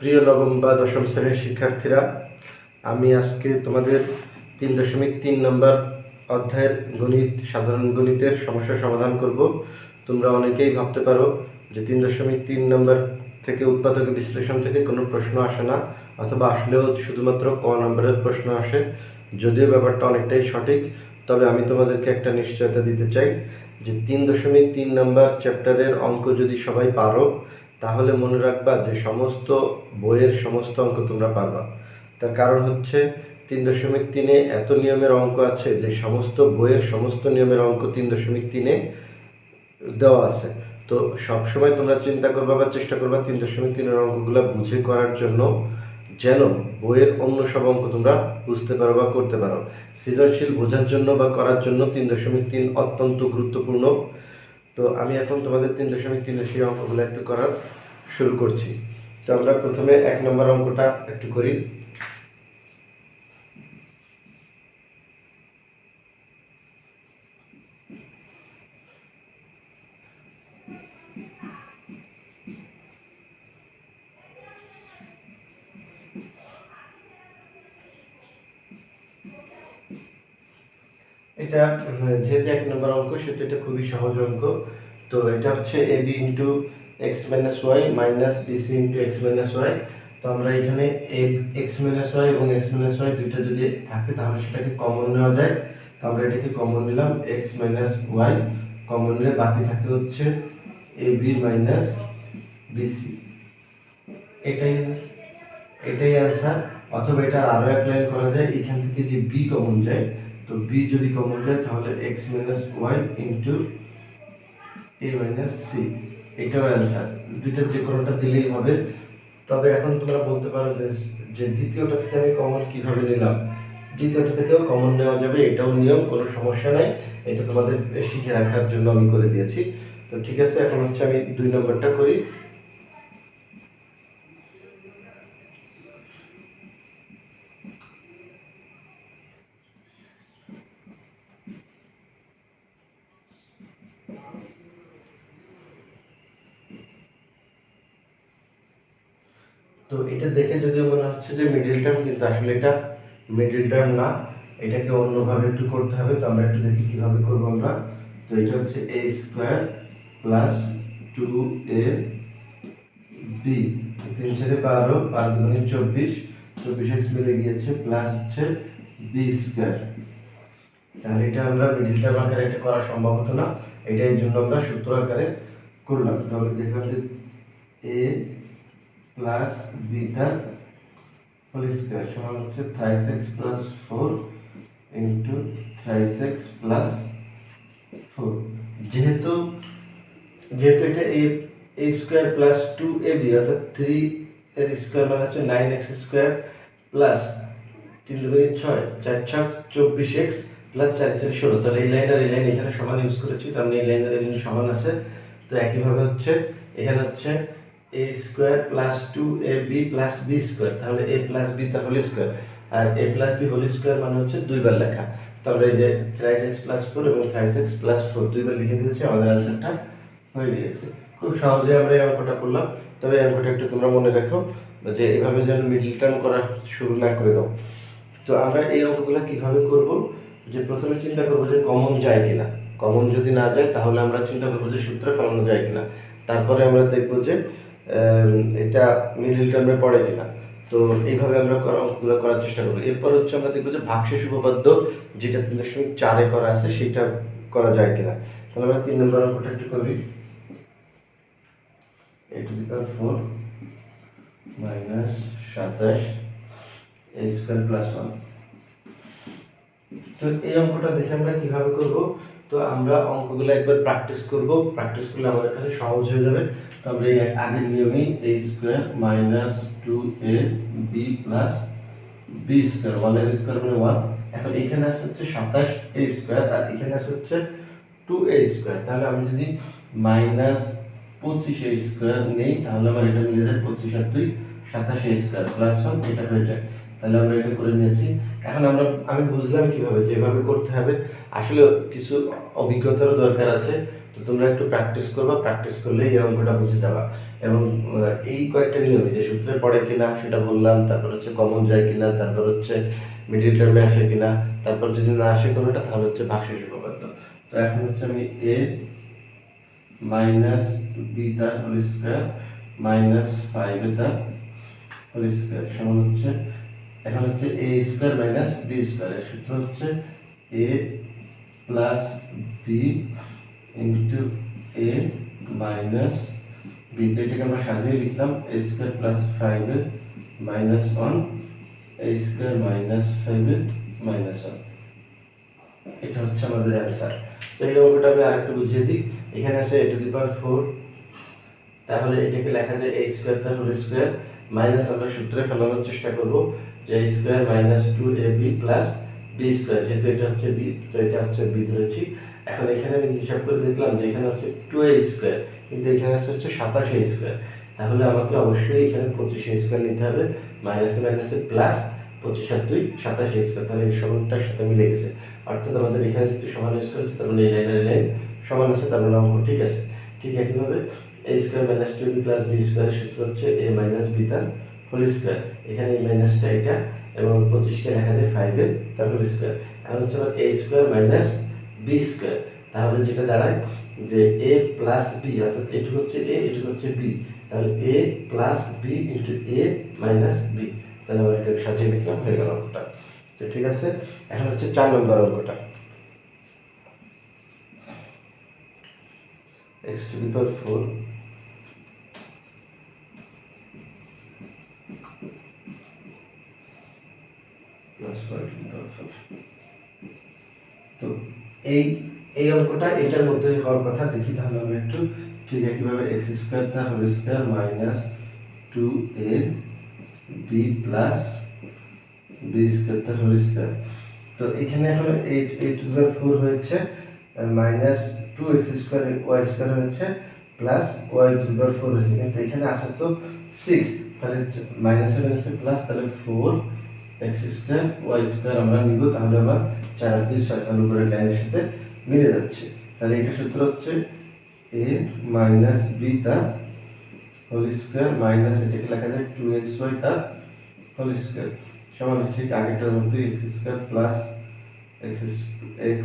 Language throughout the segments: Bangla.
প্রিয় নবম বা দশম শ্রেণীর শিক্ষার্থীরা, আমি আজকে তোমাদের 3.3 নম্বর অধ্যায়ের গণিত সাধারণ গণিতের সমস্যা সমাধান করব। তোমরা অনেকেই ভাবতে পারো যে 3.3 নম্বর থেকে উৎপাদক বিশ্লেষণ থেকে কোনো প্রশ্ন আসে না, অথবা আসলেও শুধুমাত্র ক নম্বরের প্রশ্ন আসে। যদিও ব্যাপারটা অনেকটাই সঠিক, তবে আমি তোমাদেরকে একটা নিশ্চয়তা দিতে চাই যে 3.3 নম্বর চ্যাপ্টারের অঙ্ক যদি সবাই পারো, তাহলে মনে রাখবা যে সমস্ত বইয়ের সমস্ত অঙ্ক তোমরা পারবা। তার কারণ হচ্ছে 3.3-এ এত নিয়মের অঙ্ক আছে যে সমস্ত বইয়ের সমস্ত নিয়মের অঙ্ক 3.3-এ দেওয়া আছে। তো সবসময় তোমরা চিন্তা করবা বা চেষ্টা করবা 3.3-এর অঙ্কগুলো বুঝে করার জন্য, যেন বইয়ের অন্য সব অঙ্ক তোমরা বুঝতে পারো বা করতে পারো। সৃজনশীল বোঝার জন্য বা করার জন্য 3.3 অত্যন্ত গুরুত্বপূর্ণ। তো আমি এখন তোমাদের 3.3-এর সেই অঙ্কগুলো একটু করার শুরু করছি। তো আমরা প্রথমে 1 নম্বর অঙ্কটা একটু করি। এটা যেহেতু 1 নম্বর অঙ্ক, সেহেতু এটা খুবই সহজ অঙ্ক। তো এটা হচ্ছে ab into X minus Y minus BC into X minus Y. তো আমরা এখানে এক্স মাইনাস ওয়াই এবং এক্স মাইনাস ওয়াই দুইটা যদি থাকে তাহলে সেটাকে কমন নেওয়া যায়। তো আমরা এটাকে কমন নিলাম, এক্স মাইনাস ওয়াই কমন নিলে বাকি থাকে হচ্ছে ab মাইনাস বিসি। এটাই এটাই অ্যান্সার। অথবা এটা আরও এক লাইন করা যায়, এখান থেকে যে বি কমন যায়, তো বি যদি কমন যায় তাহলে x minus Y into A minus C, এটাও অ্যান্সার। দুইটা যে কোনোটা দিলেই হবে। তবে এখন তোমরা বলতে পারো যে দ্বিতীয়টা থেকে আমি কমন কিভাবে নিলাম। দ্বিতীয়টা থেকেও কমন নেওয়া যাবে, এটাও নিয়ম, কোনো সমস্যা নাই। এটা তোমাদের শিখে রাখার জন্য আমি করে দিয়েছি। তো ঠিক আছে, এখন হচ্ছে আমি 2 নম্বরটা করি। তো এটা দেখে যদি মনে হচ্ছে যে মিডল টার্ম, কিন্তু আসলে এটা মিডল টার্ম না, এটাকে অন্যভাবে একটু করতে হবে। তো আমরা একটু দেখি কিভাবে করবো আমরা। তো এটা হচ্ছে a স্কোয়ার প্লাস 2ab, 3 ছেড়ে 12, 5 দুগুণে 24, 24x মিলে গিয়েছে প্লাস হচ্ছে b স্কোয়ার। তাহলে এটা আমরা মিডল টার্ম আকারে এটা করা সম্ভব হতো না, এটার জন্য আমরা সূত্র আকারে করলাম। তাহলে দেখলাম যে a plus beta whole square সমান হচ্ছে thrice X plus 4 into thrice X plus 4। যেহেতু এটা a স্কয়ার প্লাস 2ab অর্থাৎ 3 এর স্কয়ার মানে হচ্ছে 9x স্কয়ার প্লাস 3 দুগুণে 6, 4 6 24x প্লাস 4 4 16। তাহলে এই লাইন আর এই লাইন এখানে সমান ইউজ করেছি, তার মানে এই লাইন আর এই লাইন সমান আছে। তো একইভাবে হচ্ছে এখানে হচ্ছে a square plus 2ab plus b square, তাহলে a প্লাস b তার হোল স্কয়ার, আর a plus b whole square মানে হচ্ছে দুইবার লেখা। তাহলে এই যে থ্রাইস x প্লাস 4 এবং থ্রাইস x প্লাস 4 দুইবার লিখে দিয়েছি, আমাদের আনসারটা হয়ে গিয়েছে। খুব সহজে আমরা এই অঙ্কটা করলাম। তবে এই অঙ্কটা একটু তোমরা মনে রাখো যে এইভাবে যেন মিডল টার্ম করা শুরু না করে দাও। তো আমরা এই অঙ্কগুলো কিভাবে করব, যে প্রথমে চিন্তা করব যে কমন যায় কিনা। কমন যদি না যায় তাহলে আমরা চিন্তা করব যে সূত্রে ফেলানো যায় কিনা। তারপরে আমরা দেখব যে এটা মিডল টার্মে পড়ে কিনা। তো এইভাবে আমরা অঙ্কগুলো করার চেষ্টা করব। এরপর হচ্ছে আমরা দেখব যে ভাগশেষ উপপাদ্য, যেটা 3.4-এ করা আছে, সেইটা করা যায় কিনা। তাহলে আমরা 3 নম্বর অঙ্কটা একটু করি। a to the power 4 minus 27 a square plus 1। তো এই অঙ্কটা দেখে আমরা কিভাবে করব। তো আমরা অঙ্কগুলো একবার প্র্যাকটিস করব, প্র্যাকটিস করলে আমাদের কাছে সহজ হয়ে যাবে। তো আমরা এই আগের নিয়মেই a square minus 2ab plus b square, 1 এর স্কয়ার মানে 1। এখন এখানে আছে হচ্ছে 27 a স্কয়ার আর এখানে আছে হচ্ছে 2a স্কয়ার। তাহলে আমি যদি মাইনাস 25 a স্কয়ার নেই তাহলে আমার এটা মিলে যায় 25 আর 2 27 a স্কয়ার প্লাস 1, এটা হয়ে যায়। তাহলে আমরা এটা করে নিয়েছি। এখন আমি বুঝলাম কিভাবে, যেভাবে করতে হবে। আসলে কিছু অভিজ্ঞতারও দরকার আছে। তো তো তোমরা একটু প্র্যাকটিস করবা, প্র্যাকটিস করলে এই অঙ্কটা বুঝে যাবা। এবং এই কয়েকটা নিয়মে যে সূত্রে পড়ে কিনা সেটা বললাম, তারপর হচ্ছে কমন যায় কিনা, তারপর হচ্ছে মিডিল টার্মে আসে কিনা, তারপর যদি না আসে কোনোটা তাহলে হচ্ছে ভাগশেষ উপপাদ্য। তো এখন হচ্ছে আমি এ মাইনাস বি তার হোল স্কয়ার মাইনাস 5 তার হোল স্কয়ার সমান হচ্ছে, এখন হচ্ছে এ স্কয়ার মাইনাস বি স্কয়ার, এর সূত্র হচ্ছে এ plus B into A minus B. তো এটাকে আমরা সাজিয়ে লিখলাম এ স্কয়ার প্লাস 5 মাইনাস 1 এ স্কয়ার মাইনাস 5 মাইনাস 1। এটা হচ্ছে আমাদের অ্যান্সার। তো এই অঙ্কটা আমি আরেকটু বুঝিয়ে দিই। এখানে আছে a টু দি পাওয়ার 4, তাহলে এটাকে লেখা যায় a স্কয়ার তার হোল স্কয়ার মাইনাস, আমরা সূত্রে ফেলানোর চেষ্টা করব যে a square minus 2ab plus b square, যেহেতু এটা হচ্ছে b তো এটা হচ্ছে b ধরেছি। এখন এখানে আমি হিসাব করে দেখলাম যে এখানে হচ্ছে 2a স্কয়ার, কিন্তু এখানে হচ্ছে 27a স্কয়ার, তাহলে আমাকে অবশ্যই এখানে 25a স্কয়ার নিতে হবে, মাইনাসে মাইনাসে প্লাস 25 আর 2 27a স্কয়ার, তাহলে এই সমানটার সাথে মিলে গেছে। অর্থাৎ আমাদের এখানে যদি সমান ইউজ করেছে তার মানে এই লাইনের লাইন সমান আছে, তার মানে অঙ্ক ঠিক আছে। ঠিক একইভাবে a square minus 2b plus b square সূত্র হচ্ছে a মাইনাস b তার হোল স্কয়ার, এখানে এই মাইনাসটা এটা এবং 25 কে লেখা যায় 5 এর তার হোল স্কয়ার। এখন হচ্ছে আবার a square minus b square, তাহলে যেটা দাঁড়ায় যে a প্লাস b, অর্থাৎ এটুকু হচ্ছে a এটুকু হচ্ছে b, তাহলে a plus b into a minus b, তাহলে আমরা এটাকে সাজিয়ে লিখলাম, হয়ে গেল অঙ্কটা। তো ঠিক আছে, এখন হচ্ছে 4 নম্বর অঙ্কটা। x to the power 4 plus 5 to the power 4। তো এই অঙ্কটা এটার মধ্যে হওয়ার কথা, দেখি তাহলে আমরা একটু ঠিক একইভাবে x স্কয়ার তার whole square minus 2ab plus b square তার হোল স্কয়ার। তো এখানে এখন a to the 4 হয়েছে minus 2x square y square হয়েছে প্লাস y to the 4 হয়েছে, কিন্তু এখানে আছে তো 6, তাহলে মাইনাসে মাইনাসে প্লাস, তাহলে 4x স্কয়ার y স্কয়ার আমরা নিব, তাহলে আবার 4 আর 2 6 তার উপরে লাইনের সাথে মিলে যাচ্ছে। তাহলে এটা সূত্র হচ্ছে a মাইনাস b তার হোল স্কয়ার মাইনাস এটাকে লেখা যায় 2xy তার হোল স্কয়ার সমান ঠিক আগেরটার মধ্যে x square plus x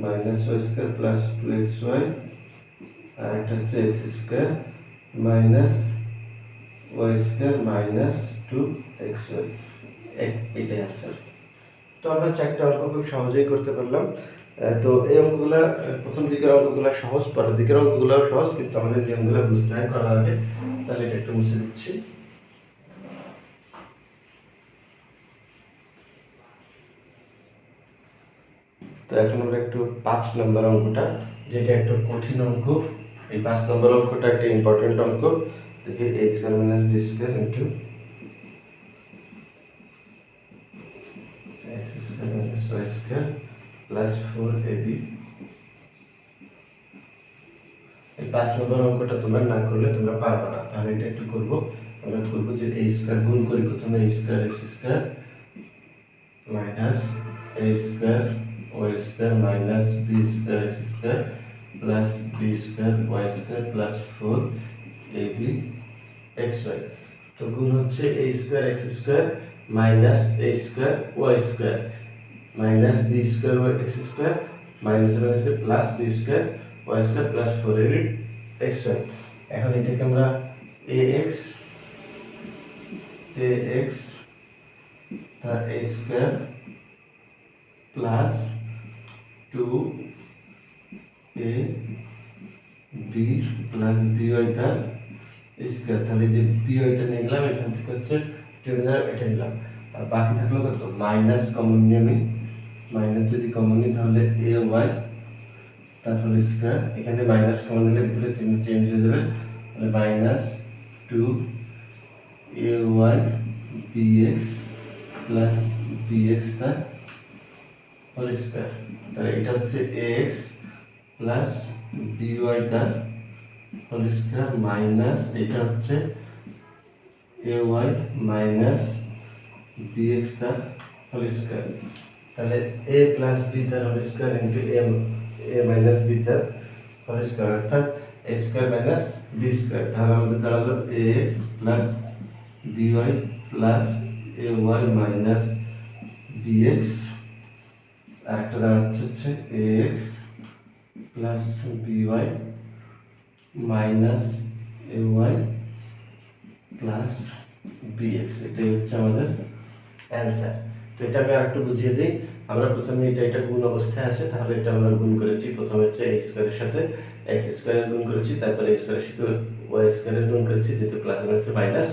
minus y square plus 2xy, আর একটা হচ্ছে x square minus y square minus 2xy, এটাই आंसर। তো আমরা চারটা অঙ্ক খুব সহজেই করতে পারলাম। তো এই অঙ্কগুলা প্রথম দিকের অঙ্কগুলা সহজ, পরের দিকের অঙ্কগুলাও সহজ, কিন্তু আমাদের নিয়মগুলো বুঝতে হয় করার আগে। তাহলে এটা একটু মুছে দিচ্ছি। তো এখন আমরা একটু 5 নম্বর অঙ্কটা, যেটা একটা কঠিন অঙ্ক, এই 5 নম্বর অঙ্কটা একটা ইম্পর্টেন্ট অঙ্ক। দেখি a square minus b square into x square minus y square plus 4ab। এই 5 নম্বর অঙ্কটা তোমরা না করলে তোমরা পারবে না, তাহলে এটা একটু করব। আমরা করব যে a স্কয়ার গুণ করি প্রথমে a square x square minus a square y square minus b square x square plus b square y square plus 4ab xy। তো গুণ হচ্ছে a square x square minus a square y square minus b square x square minus মাইনাসে plus b square y square plus 4ab xy। এখন এটাকে আমরা ax তার a square plus 2ab plus by তার স্কয়ার, তাহলে যে by টা নিয়ে গেলাম এখান থেকে হচ্ছে টেবিলার এটা নিলাম, আর বাকি থাকলো কত মাইনাস কমন নিয়ে আমি, মাইনাস যদি কমন নিই তাহলে ay তারপরে স্কয়ার, এখানে মাইনাস কমন নিলে ভিতরে চেঞ্জ হয়ে যাবে, তাহলে minus 2ay bx plus bx তার হোল স্কয়ার, তাহলে এটা হচ্ছে ax প্লাস by তার হোল স্কয়ার মাইনাস এটা হচ্ছে ay মাইনাস bx তার হোল স্কয়ার, তাহলে a প্লাস b তার whole square into a minus b তার হোল স্কয়ার অর্থাৎ a square minus b square. তাহলে আমাদের দাঁড়ালো ax plus by plus ay minus bx, আর একটা দাঁড়াচ্ছে হচ্ছে ax plus by minus ay plus bx। এটাই হচ্ছে আমাদের অ্যান্সার। তো এটা আমি আরেকটু বুঝিয়ে দিই। আমরা প্রথমে এটা গুণ অবস্থায় আছে, তাহলে এটা আমরা গুণ করেছি। প্রথমে হচ্ছে x স্কয়ারের সাথে x স্কয়ারের গুণ করেছি, তারপরে x স্কয়ারের সাথে y স্কয়ারের গুণ করেছি, যেহেতু প্লাস মাইনাসে মাইনাস।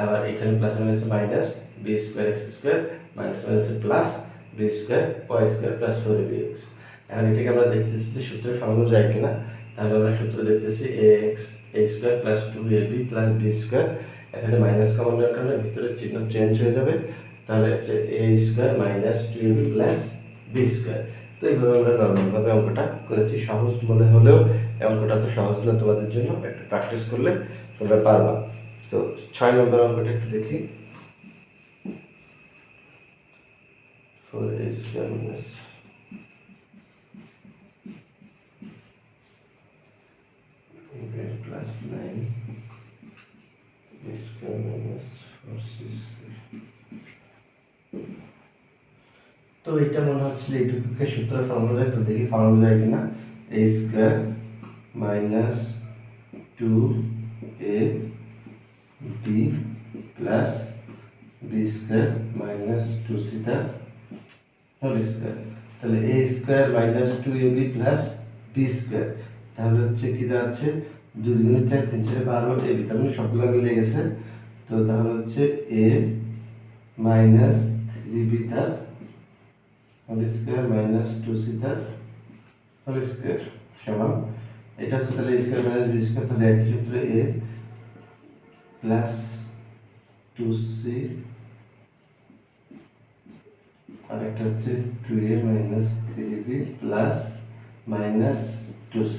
আবার এখানে প্লাস মাইনাসে minus b square x square minus মাইনাসে plus b square y square plus 4bx। এখন এটাকে আমরা দেখতেছি যে সূত্রের ফর্মুলা যায় কিনা। তাহলে আমরা সূত্র দেখতেছি ax a square plus 2ab plus b square. এখানে মাইনাস কমন নেওয়ার কারণে ভিতরে চিহ্ন চেঞ্জ হয়ে যাবে, তাহলে হচ্ছে a square minus 2ab plus b square. তো এইভাবে আমরা নর্মালভাবে অঙ্কটা করেছি। সহজ মনে হলেও অঙ্কটা তো সহজ না, তোমাদের জন্য একটু প্র্যাকটিস করলে তোমরা পারবা। তো 6 নম্বর অঙ্কটা একটু দেখি। 4a square minus plus 9 b square minus 4c square. তো এটা মনে হচ্ছিল এইটুকুকে সূত্রের ফর্মুলা যায়, তো দেখি ফর্মুলা যায় কিনা। a square minus 2ab plus b square minus 2c তার হোল স্কয়ার। তাহলে a square minus 2ab plus b square, তাহলে হচ্ছে কি দাঁড়াচ্ছে 2 দুগুণে 4 3 4 12 ab, তার মানে সবগুলো মিলে গেছে। তো তাহলে হচ্ছে a মাইনাস 3b তার হোল স্কয়ার মাইনাস 2c তার হোল স্কয়ার সমান, এটা হচ্ছে তাহলে a square minus b square, তাহলে একই সূত্রে a প্লাস 2c আর একটা হচ্ছে 2a minus 3b plus minus 2c।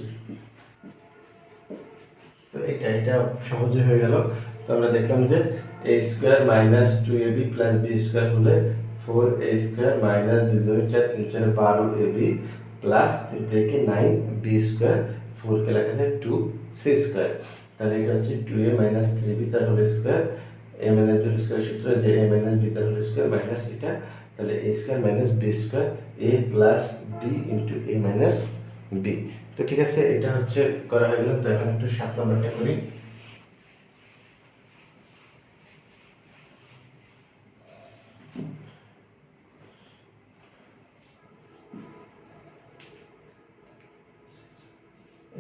তো এটা সহজে হয়ে গেল। তো আমরা দেখলাম যে a square minus 2ab plus b square হলে 4a square minus 2 2 4 3 4 12ab plus 3 থেকে 9b স্কয়ার, 4 কে লেখা যায় 2c স্কয়ার। তাহলে এটা হচ্ছে 2a মাইনাস 3b তার whole square, a minus b square সূত্র যে a মাইনাস b তার হোল স্কয়ার মাইনাস এটা, তাহলে a square minus b square a plus b into a minus b। তো ঠিক আছে, এটা হচ্ছে করা হয়ে গেল। তো এখন একটু 7 নম্বরটা করি।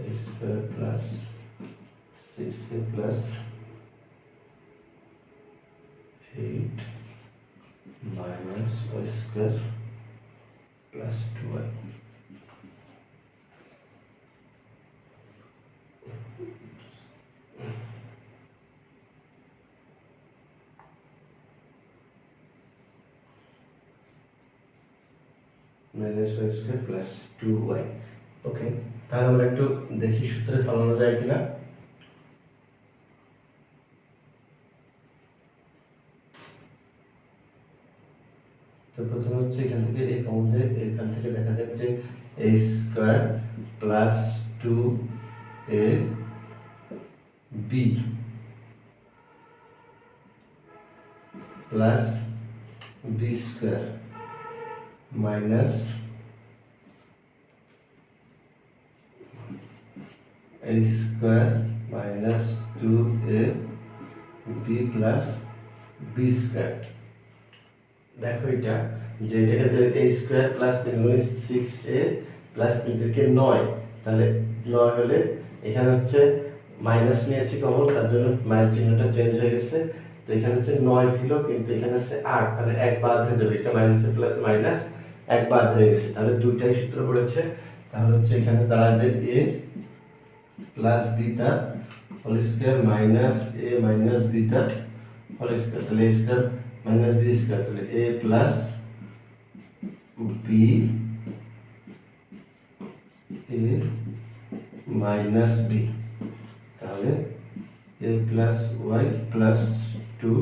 a square plus 6a plus 8 minus y square plus 2y। Minus y square plus 2y। ওকে, তাহলে আমরা একটু দেখি সূত্রে ফলানো যায় কিনা। তো প্রথমে হচ্ছে এখান থেকে এই কমন যায়, এখান থেকে দেখা যাবে যে a square plus 2ab plus b square minus a square minus 2ab plus b square. দেখো এটা যে এটাকে যে a স্কয়ার প্লাস 3 গুণ 6a প্লাস 3 থেকে 9, তাহলে 9 হলে এখানে হচ্ছে মাইনাস নিয়েছি কমন, তার জন্য মাইনাস চিহ্নটা চেঞ্জ হয়ে গেছে। তো এখানে হচ্ছে 9 ছিল কিন্তু এখানে আছে 8, তাহলে 1 বাদ হয়ে যাবে, এটা মাইনাস প্লাস মাইনাস 1 বাদ হয়ে গেছে, তাহলে দুইটাই সূত্র পড়েছে। তাহলে হচ্ছে এখানে দাঁড়ায় যে a প্লাস b তার whole square minus a minus b তার হোল স্কয়ার, তাহলে a square minus b square, তাহলে a plus b a minus b, তাহলে a প্লাস y প্লাস 2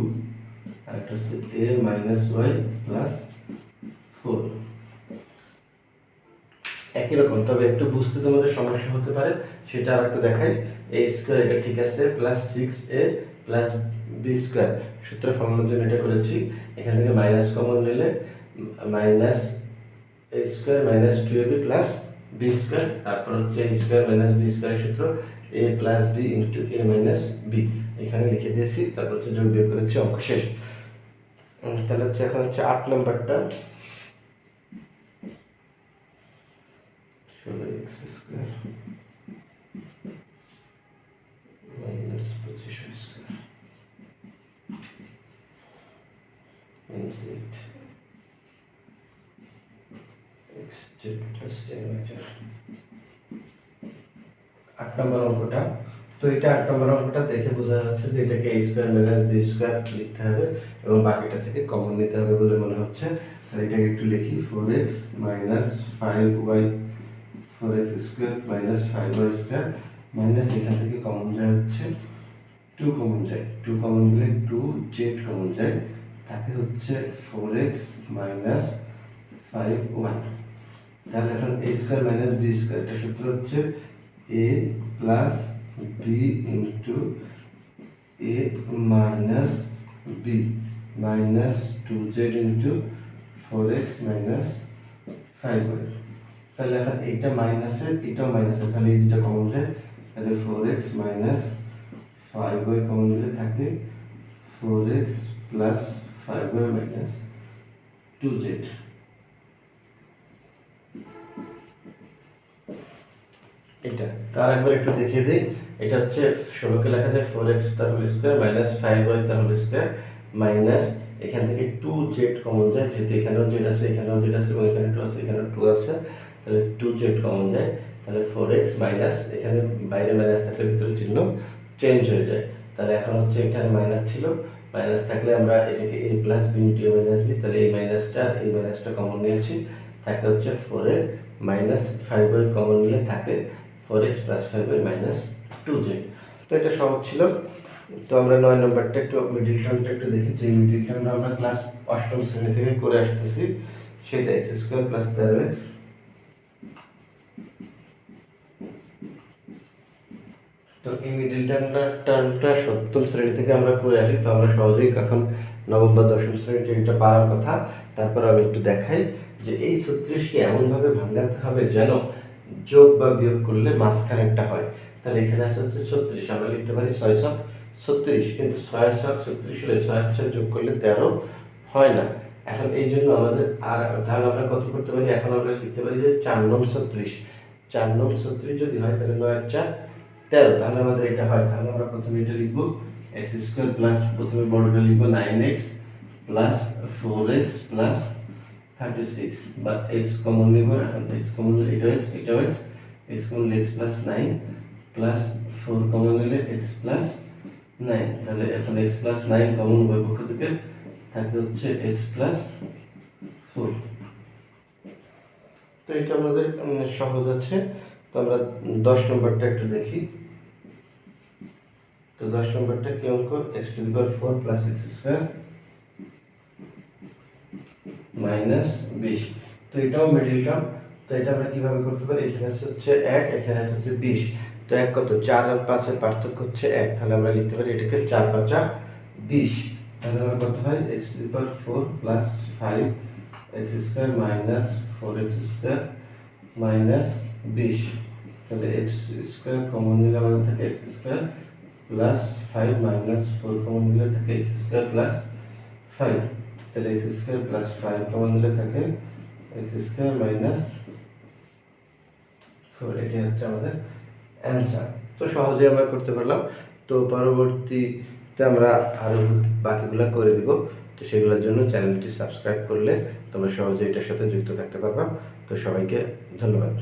আর একটা হচ্ছে a মাইনাস y প্লাস 4। একই রকম, তবে একটু বুঝতে তোমাদের সমস্যা হতে পারে, সেটা আর একটু দেখাই। এ স্কোয়ার এটা ঠিক আছে, plus 6a plus B square, সূত্র ফর্মুলার জন্য এটা করেছি। এখান থেকে মাইনাস কমন নিলে minus A square minus 2ab plus B square, তারপর হচ্ছে এ স্কোয়ার মাইনাস বি স্কোয়ারের সূত্র A plus B into A minus B, এখানে লিখে দিয়েছি। তারপর হচ্ছে যোগ বিয়োগ করেছি, অঙ্ক শেষ। তাহলে হচ্ছে এখন হচ্ছে 8 নম্বরটা, 16x square minus 25y square minus 8x plus 10y। 8 নম্বর অঙ্কটা, তো এটা 8 নম্বর অঙ্কটা দেখে বোঝা যাচ্ছে যে এটাকে a square minus b square লিখতে হবে এবং বাকিটা থেকে কমন নিতে হবে বলে মনে হচ্ছে। তাহলে এটাকে একটু লিখি, 4x minus 5y 4x square minus 5y square minus এখান থেকে কমন যায় হচ্ছে 2 কমন যায়, 2 কমন গেলে 2z কমন যায়, তাকে হচ্ছে 4x মাইনাস 5y। তাহলে এখন a square minus b square, এটা সূত্র হচ্ছে a plus b into a minus b minus 2z into 4x minus 5y। তাহলে এখন এইটা মাইনাসের এটাও মাইনাসের, তাহলে এই দুটো কমন যায়, তাহলে 4x মাইনাস 5y কমন গেলে থাকে 4x plus 5y minus 2z। এটা তার একবার একটু দেখিয়ে দিই, এটা হচ্ছে 16কে লেখা যায় 4x তার হোল স্কয়ার মাইনাস 5y তার হোল স্কয়ার মাইনাস এখান থেকে 2z কমন যায়, যেহেতু এখানেও z আছে এখানেও z আছে এবং এখানে 2 আছে এখানেও 2 আছে, তাহলে 2z কমন যায়। তাহলে 4x মাইনাস এখানে বাইরে মাইনাস থাকলে ভিতরে চিহ্ন চেঞ্জ হয়ে যায়। তাহলে এখন হচ্ছে এখানে মাইনাস ছিল, মাইনাস থাকলে আমরা এটাকে a plus b into a minus b, তাহলে এই মাইনাসটা কমন নিয়েছি, থাকে হচ্ছে 4a মাইনাস 5y কমন নিলে থাকে 4x plus 5y minus 2z। তো এটা সহজ ছিল। তো আমরা 9 নম্বরটা একটু মিডিল টার্মটা একটু দেখি, যে মিডিল টার্মটা আমরা ক্লাস 8ম শ্রেণী থেকে করে আসতেছি, সেটা x স্কয়ার প্লাস 13x তো এই মিডিল টার্মটা 7ম শ্রেণী থেকে আমরা করে আসি, তো আমরা সহজেই এখন নবম বা 10ম শ্রেণীতে এটা পারার কথা। তারপর আমি একটু দেখাই যে এই 36কে এমনভাবে ভাঙাতে হবে যেন যোগ বা বিয়োগ করলে মাঝখানে একটা হয়। তাহলে এখানে আছে হচ্ছে 36, আমরা লিখতে পারি 636, কিন্তু 636 হলে 6 যোগ করলে 13 হয় না। এখন এই জন্য আমাদের আর তাহলে আমরা কত করতে পারি, এখন আমরা লিখতে পারি যে 4 নং 36, 4 নং 36 যদি হয় তাহলে 9 আর 4 13, তাহলে আমাদের এটা হয়। তাহলে আমরা প্রথমে এটা লিখবো x স্কয়ার প্লাস প্রথমে বড়টা লিখবো 9x প্লাস 4x প্লাস 36 বা x কমন নিব, এখন x কমন নিলে এটাও x x কমন নিলে x প্লাস 9 প্লাস 4 কমন নিলে x প্লাস 9, তাহলে এখন x প্লাস 9 কমন উভয় পক্ষ থেকে থাকে হচ্ছে x প্লাস 4। তো এটা আমাদের সহজ আছে। তো আমরা 10 নম্বরটা একটু দেখি। তো 10 নম্বরটা কি অঙ্ক, x to the power 4 plus x square minus 20। তো এটাও মিডল টার্ম, তো এটা আমরা কিভাবে করতে পারি, এখানে হচ্ছে 1 এখানে হচ্ছে 20, তো 1 কত, 4 আর 5 এর পার্থক্য হচ্ছে 1, তাহলে আমরা লিখতে পারি এটাকে 4 5 20। তাহলে আমরা কত হয়, x to the power 4 plus 5x square minus 4x square minus 20। তাহলে x স্কয়ার কমন নিলে আমাদের থাকে x square plus 5 minus 4 common নিলে থাকে x স্কয়ার প্লাস 5, তাহলে x স্কয়ার প্লাস 5 কমন নিলে থাকে x স্কয়ার মাইনাস 4, এটা হচ্ছে আমাদের অ্যান্সার। তো সহজে আমরা করতে পারলাম। তো পরবর্তীতে আমরা আরো বাকিগুলো করে দিব, তো সেগুলোর জন্য চ্যানেলটি সাবস্ক্রাইব করলে তোমরা সহজে এটার সাথে যুক্ত থাকতে পারবা। তো সবাইকে ধন্যবাদ।